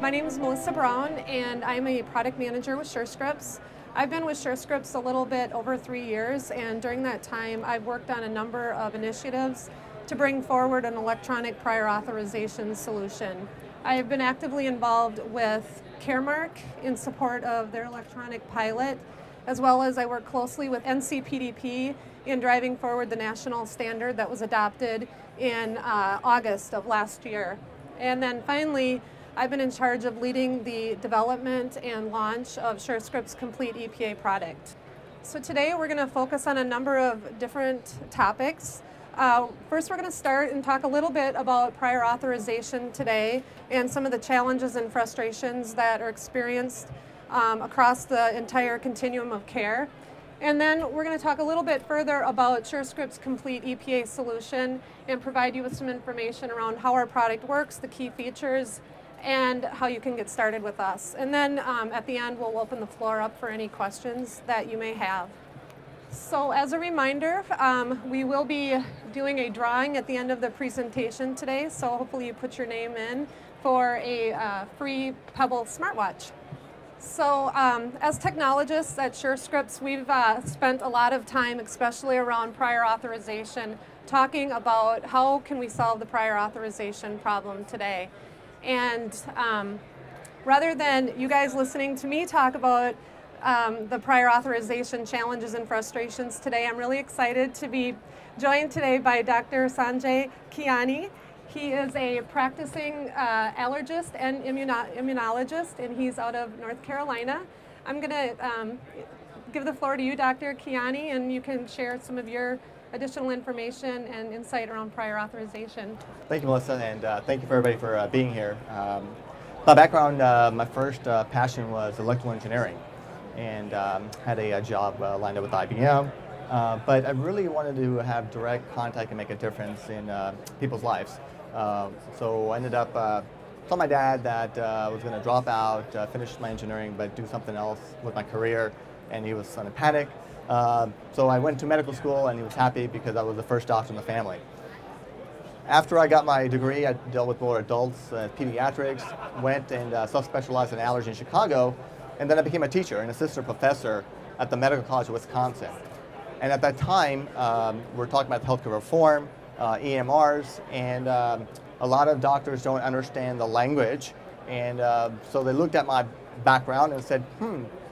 My name is Melissa Brown, and I'm a product manager with Surescripts. I've been with Surescripts a little bit over 3 years, and during that time I've worked on a number of initiatives to bring forward an electronic prior authorization solution. I have been actively involved with Caremark in support of their electronic pilot, as well as I work closely with NCPDP in driving forward the national standard that was adopted in August of last year. And then finally, I've been in charge of leading the development and launch of Surescripts' CompletEPA product. So today we're going to focus on a number of different topics. First, we're going to start and talk a little bit about prior authorization today and some of the challenges and frustrations that are experienced across the entire continuum of care. And then we're going to talk a little bit further about Surescripts' CompletEPA solution and provide you with some information around how our product works, the key features, and how you can get started with us. And then at the end, we'll open the floor up for any questions that you may have. So as a reminder, we will be doing a drawing at the end of the presentation today, so hopefully you put your name in for a free Pebble smartwatch. So as technologists at Surescripts, we've spent a lot of time, especially around prior authorization, talking about how can we solve the prior authorization problem today. And rather than you guys listening to me talk about the prior authorization challenges and frustrations today, I'm really excited to be joined today by Dr. Sanjay Keeani. He is a practicing allergist and immunologist, and he's out of North Carolina. I'm going to give the floor to you, Dr. Keeani, and you can share some of your additional information and insight around prior authorization. Thank you, Melissa, and thank you for everybody for being here. My background, my first passion was electrical engineering, and had a job lined up with IBM, but I really wanted to have direct contact and make a difference in people's lives. So I ended up telling my dad that I was going to drop out, finish my engineering, but do something else with my career, and he was in a panic. So I went to medical school, and he was happy because I was the first doctor in the family. After I got my degree, I dealt with more adults, pediatrics, went and self-specialized in allergy in Chicago, and then I became a teacher, an assistant professor at the Medical College of Wisconsin. And at that time, we're talking about healthcare reform, EMRs, and a lot of doctors don't understand the language, and so they looked at my background and said,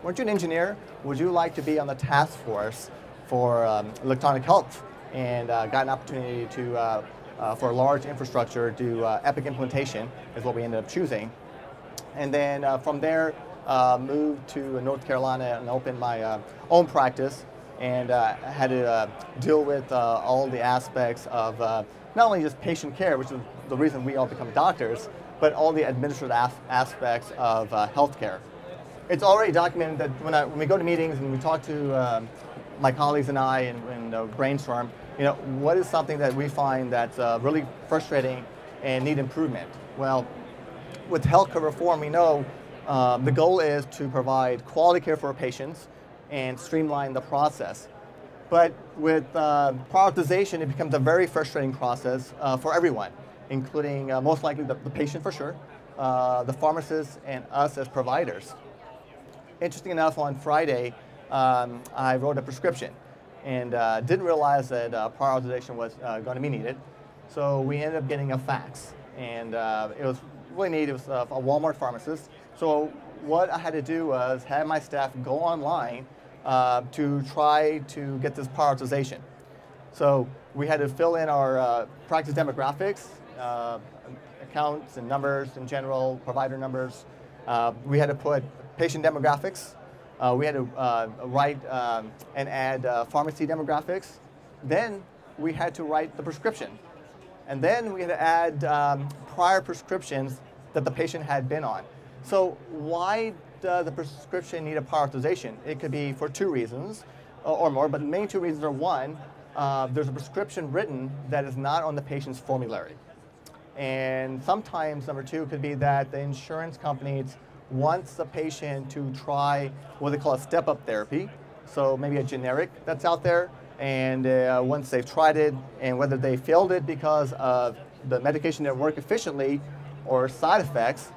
weren't you an engineer? Would you like to be on the task force for electronic health? And got an opportunity to, for a large infrastructure, do Epic implementation is what we ended up choosing. And then from there, moved to North Carolina and opened my own practice, and had to deal with all the aspects of not only just patient care, which is the reason we all become doctors, but all the administrative aspects of healthcare. It's already documented that when we go to meetings and we talk to my colleagues and I and brainstorm, what is something that we find that's really frustrating and need improvement? Well, with healthcare reform, we know the goal is to provide quality care for our patients and streamline the process. But with prioritization, it becomes a very frustrating process for everyone, including most likely the patient for sure, the pharmacist, and us as providers. Interesting enough, on Friday, I wrote a prescription and didn't realize that prior authorization was going to be needed. So we ended up getting a fax, and it was really neat. It was a Walmart pharmacist. So what I had to do was have my staff go online to try to get this prior authorization. So we had to fill in our practice demographics, accounts and numbers in general, provider numbers. We had to put patient demographics. We had to write and add pharmacy demographics. Then we had to write the prescription. And then we had to add prior prescriptions that the patient had been on. So why does the prescription need a prior authorization? It could be for 2 reasons or more, but the main 2 reasons are: 1, there's a prescription written that is not on the patient's formulary. And sometimes, number 2, could be that the insurance companies wants the patient to try what they call a step-up therapy, so maybe a generic that's out there, And once they've tried it, and whether they failed it because of the medication didn't work efficiently or side effects,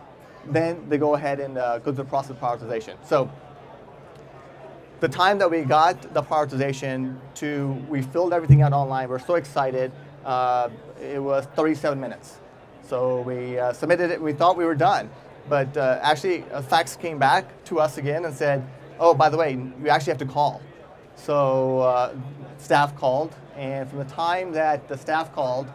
then they go ahead and go through the process of prioritization. So the time that we got the prioritization to, we filled everything out online, we're so excited, it was 37 minutes. So we submitted it, we thought we were done. But actually, a fax came back to us again and said, oh, by the way, you actually have to call. So staff called, and from the time that the staff called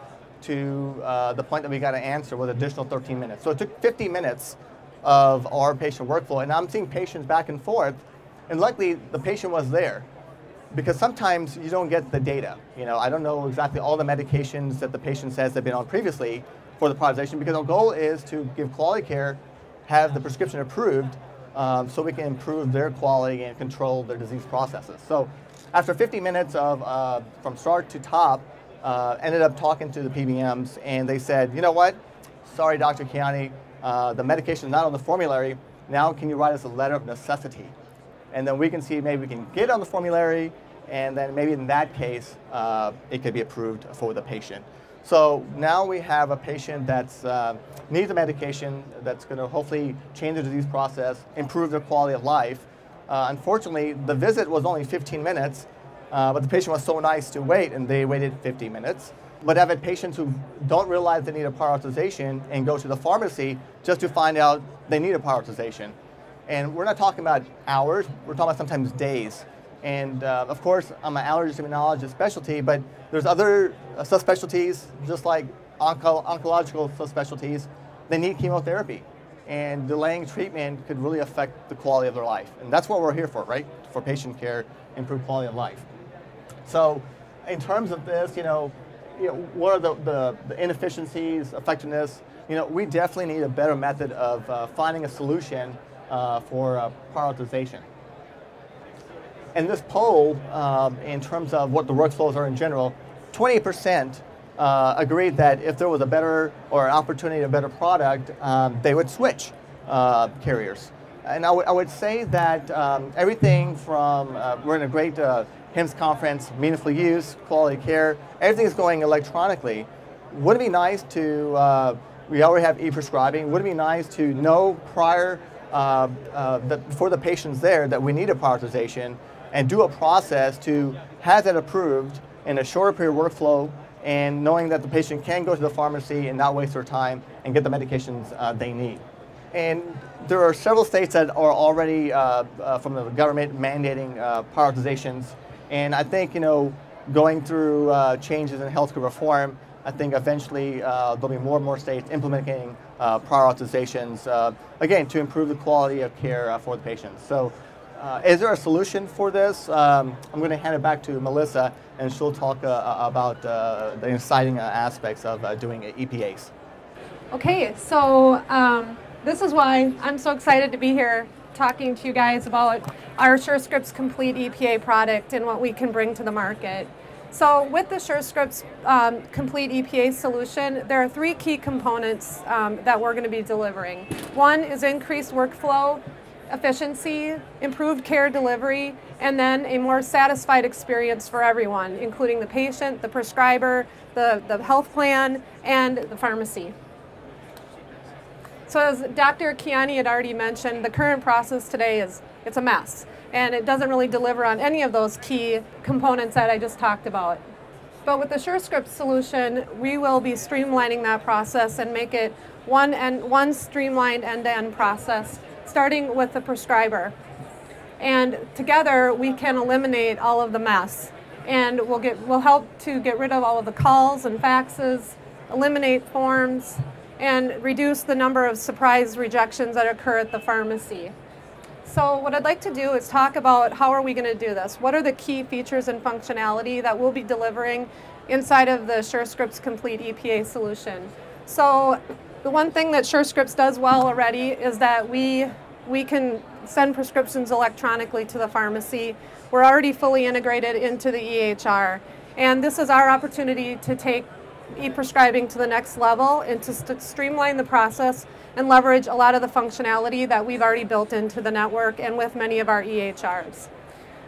to the point that we got an answer was an additional 13 minutes. So it took 50 minutes of our patient workflow, and I'm seeing patients back and forth, and luckily the patient was there. Because sometimes you don't get the data. You know, I don't know exactly all the medications that the patient says they've been on previously for the prioritization, because our goal is to give quality care, have the prescription approved, so we can improve their quality and control their disease processes. So after 50 minutes of from start to top, ended up talking to the PBMs, and they said, you know what, sorry, Dr. Keeani, the medication is not on the formulary. Now can you write us a letter of necessity? And then we can see maybe we can get it on the formulary, and then maybe in that case, it could be approved for the patient. So now we have a patient that's needs a medication that's going to hopefully change the disease process, improve their quality of life. Unfortunately, the visit was only 15 minutes, but the patient was so nice to wait, and they waited 50 minutes. But I've had patients who don't realize they need a prioritization and go to the pharmacy just to find out they need a prioritization. And we're not talking about hours, we're talking about sometimes days. And of course, I'm an allergist immunologist specialty, but there's other subspecialties, just like oncological subspecialties, they need chemotherapy. And delaying treatment could really affect the quality of their life. And that's what we're here for, right? For patient care, improve quality of life. So in terms of this, what are the inefficiencies, effectiveness? We definitely need a better method of finding a solution for prioritization. And this poll, in terms of what the workflows are in general, 28% agreed that if there was a better or an opportunity, a better product, they would switch carriers. And I would say that everything from, we're in a great HIMSS conference, meaningful use, quality care, everything is going electronically. Would it be nice to, we already have e-prescribing, would it be nice to know prior, before the patient's there, that we need a prioritization, and do a process to have that approved in a shorter period workflow, and knowing that the patient can go to the pharmacy and not waste their time and get the medications they need. And there are several states that are already, from the government, mandating prioritizations. And I think, going through changes in healthcare reform, I think eventually there'll be more and more states implementing prioritizations, again, to improve the quality of care for the patients. So is there a solution for this? I'm going to hand it back to Melissa, and she'll talk about the exciting aspects of doing EPAs. Okay, so this is why I'm so excited to be here talking to you guys about our Surescripts Complete EPA product and what we can bring to the market. So with the Surescripts Complete EPA solution, there are 3 key components that we're going to be delivering. One is increased workflow efficiency, improved care delivery, and then a more satisfied experience for everyone, including the patient, the prescriber, the health plan, and the pharmacy. So as Dr. Keeani had already mentioned, the current process today it's a mess, and it doesn't really deliver on any of those key components that I just talked about. But with the Surescripts solution, we will be streamlining that process and make it one streamlined end-to-end process, starting with the prescriber. And together we can eliminate all of the mess, and we'll help to get rid of all of the calls and faxes, eliminate forms, and reduce the number of surprise rejections that occur at the pharmacy. So what I'd like to do is talk about how are we going to do this? What are the key features and functionality that we'll be delivering inside of the Surescripts Complete EPA solution? So the one thing that Surescripts does well already is that we can send prescriptions electronically to the pharmacy. We're already fully integrated into the EHR. And this is our opportunity to take e-prescribing to the next level and to streamline the process and leverage a lot of the functionality that we've already built into the network and with many of our EHRs.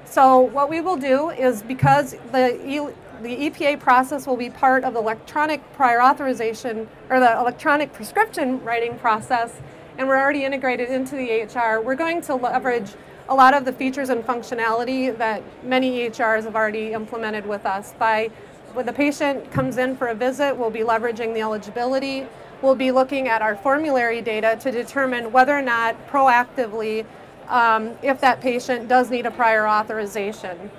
So what we will do is, because the EPA process will be part of the electronic prior authorization, or the electronic prescription writing process, and we're already integrated into the EHR, we're going to leverage a lot of the features and functionality that many EHRs have already implemented with us. When the patient comes in for a visit, we'll be leveraging the eligibility. We'll be looking at our formulary data to determine whether or not proactively if that patient does need a prior authorization.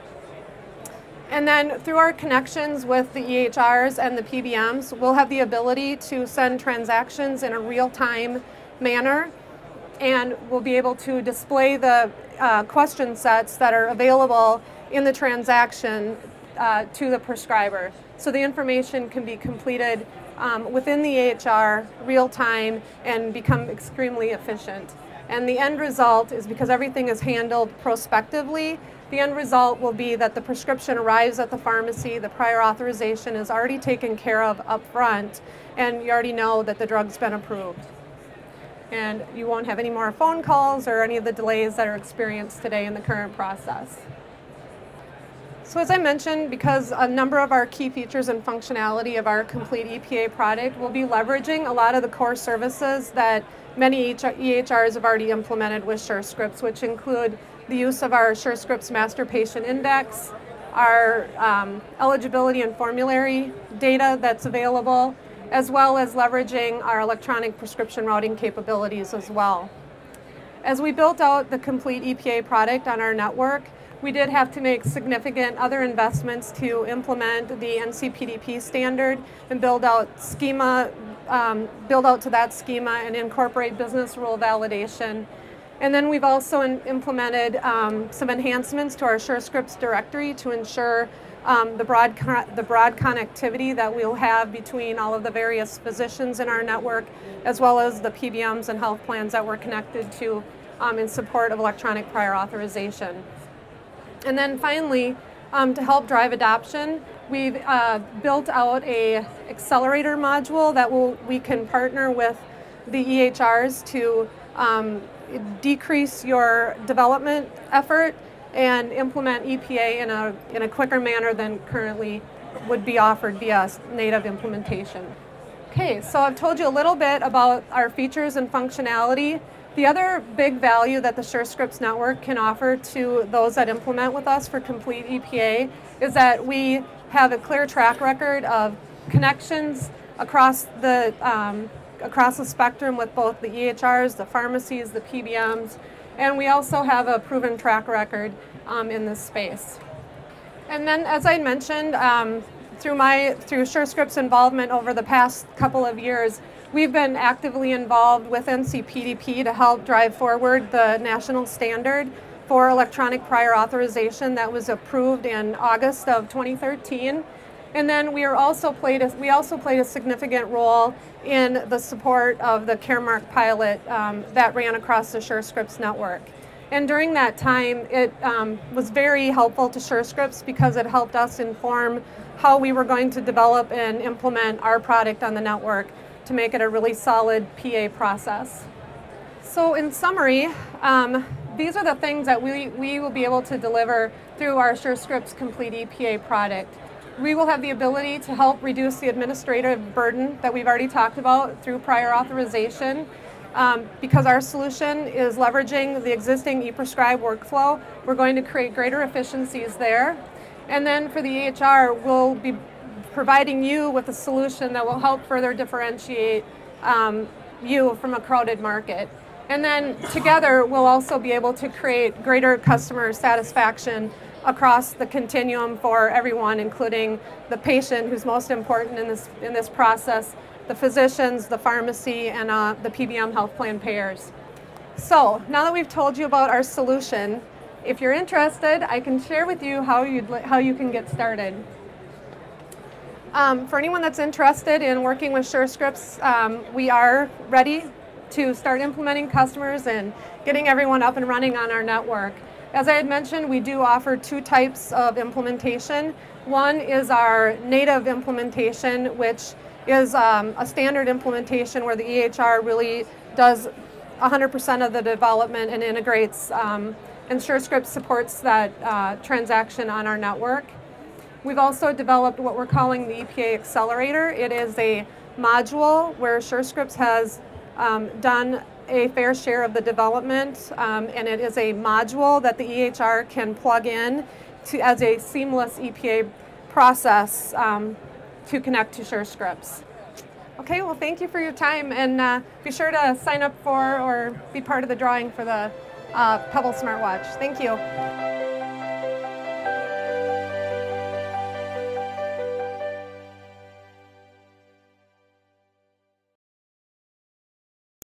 And then through our connections with the EHRs and the PBMs, we'll have the ability to send transactions in a real-time manner, and we'll be able to display the question sets that are available in the transaction to the prescriber. So the information can be completed within the EHR real-time and become extremely efficient. And the end result is, because everything is handled prospectively, the end result will be that the prescription arrives at the pharmacy, the prior authorization is already taken care of up front, and you already know that the drug's been approved. And you won't have any more phone calls or any of the delays that are experienced today in the current process. So as I mentioned, because a number of our key features and functionality of our complete EPA product will be leveraging a lot of the core services that many EHRs have already implemented with Surescripts, which include the use of our Surescripts Master Patient Index, our eligibility and formulary data that's available, as well as leveraging our electronic prescription routing capabilities as well. As we built out the complete EPA product on our network, we did have to make significant other investments to implement the NCPDP standard and build out to that schema and incorporate business rule validation. And then we've also implemented some enhancements to our Surescripts directory to ensure the broad connectivity that we'll have between all of the various physicians in our network, as well as the PBMs and health plans that we're connected to in support of electronic prior authorization. And then finally, to help drive adoption, we've built out an accelerator module that we can partner with the EHRs to decrease your development effort and implement EPA in a quicker manner than currently would be offered via native implementation. Okay, so I've told you a little bit about our features and functionality. The other big value that the Surescripts network can offer to those that implement with us for complete EPA is that we have a clear track record of connections across the spectrum with both the EHRs, the pharmacies, the PBMs, and we also have a proven track record in this space. And then, as I mentioned, through Surescripts' involvement over the past couple of years, we've been actively involved with NCPDP to help drive forward the national standard for electronic prior authorization that was approved in August of 2013. And then we also played a significant role in the support of the Caremark pilot that ran across the Surescripts network. And during that time, it was very helpful to Surescripts because it helped us inform how we were going to develop and implement our product on the network to make it a really solid PA process. So in summary, these are the things that we will be able to deliver through our Surescripts Complete EPA product. We will have the ability to help reduce the administrative burden that we've already talked about through prior authorization. Because our solution is leveraging the existing ePrescribe workflow, we're going to create greater efficiencies there. And then for the EHR, we'll be providing you with a solution that will help further differentiate you from a crowded market. And then together, we'll also be able to create greater customer satisfaction across the continuum for everyone, including the patient, who's most important in this process, the physicians, the pharmacy, and the PBM health plan payers. So now that we've told you about our solution, if you're interested, I can share with you how you can get started. For anyone that's interested in working with Surescripts, we are ready to start implementing customers and getting everyone up and running on our network. As I had mentioned, we do offer two types of implementation. One is our native implementation, which is a standard implementation where the EHR really does 100% of the development and integrates and Surescripts supports that transaction on our network. We've also developed what we're calling the EPA Accelerator. It is a module where Surescripts has done a fair share of the development, and it is a module that the EHR can plug in as a seamless EPA process to connect to Surescripts. Okay, well, thank you for your time, and be sure to sign up for or be part of the drawing for the Pebble smartwatch. Thank you.